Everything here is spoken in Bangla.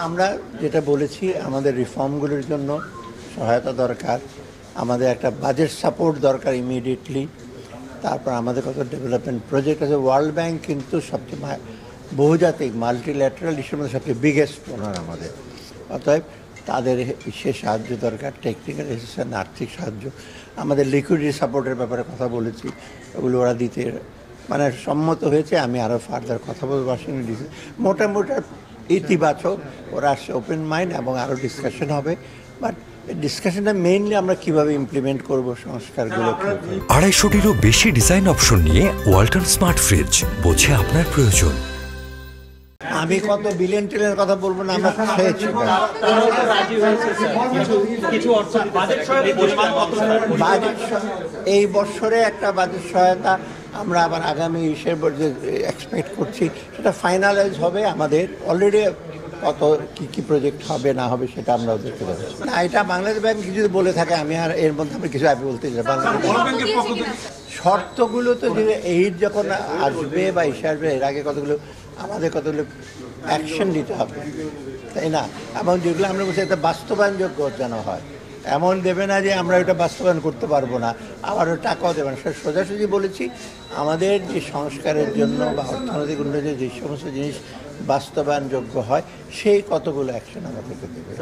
আমরা যেটা বলেছি আমাদের রিফর্মগুলোর জন্য সহায়তা দরকার, আমাদের একটা বাজেট সাপোর্ট দরকার ইমিডিয়েটলি। তারপর আমাদের কত ডেভেলপমেন্ট প্রজেক্ট আছে। ওয়ার্ল্ড ব্যাংক কিন্তু সবচেয়ে বহুজাতিক মাল্টিল্যাটারাল ইস্যুর মধ্যে সবচেয়ে বিগেস্ট ডোনার আমাদের। অতএব তাদের বিশেষ সাহায্য দরকার, টেকনিক্যাল অ্যাসিস্ট্যান্স, আর্থিক সাহায্য। আমাদের লিকুইডিটি সাপোর্টের ব্যাপারে কথা বলেছি, ওগুলো ওরা দিতে মানে সম্মত হয়েছে। আমি আরও ফার্দার কথা বলবো ওয়াশিংটন ডিসি। মোটামুটি ইতিবাচক, ওরা আসছে ওপেন মাইন্ড এবং আরও ডিসকাশন হবে। বাট ডিসকাশনটা মেইনলি আমরা কীভাবে ইমপ্লিমেন্ট করবো সংস্কারগুলো। 250-টিরও বেশি ডিজাইন অপশন নিয়ে ওয়ালটন স্মার্ট ফ্রিজ, বোঝে আপনার প্রয়োজন। আমি কত বিলিয়ন ট্রিলিয়নের কথা বলবো না, আমরা খেয়েছি। এই বছরে একটা বাজেট সহায়তা আমরা আবার আগামী ইসের যে এক্সপেক্ট করছি সেটা ফাইনালাইজ হবে। আমাদের অলরেডি কত কী প্রজেক্ট হবে না হবে সেটা আমরাও দেখতে পাচ্ছি না। এটা বাংলাদেশ ব্যাংক কিছু বলে থাকে, আমি আর এর মধ্যে আমি কিছু আগে বলতে চাই। বাংলাদেশ শর্তগুলো তো যে এইড যখন আসবে বা ইসে আসবে এর আগে কতগুলো আমাদের কতগুলো অ্যাকশন নিতে হবে, তাই না? এবং যেগুলো আমরা বলছি এটা বাস্তবায়নযোগ্য যেন হয়। এমন দেবে না যে আমরা এটা বাস্তবায়ন করতে পারবো না, আবার ওই টাকাও দেবে না। সোজাসুজি বলেছি আমাদের যে সংস্কারের জন্য বা অর্থনৈতিক উন্নয়নের যে সমস্ত জিনিস বাস্তবায়নযোগ্য হয় সেই কতগুলো অ্যাকশন আমাদেরকে দেবে।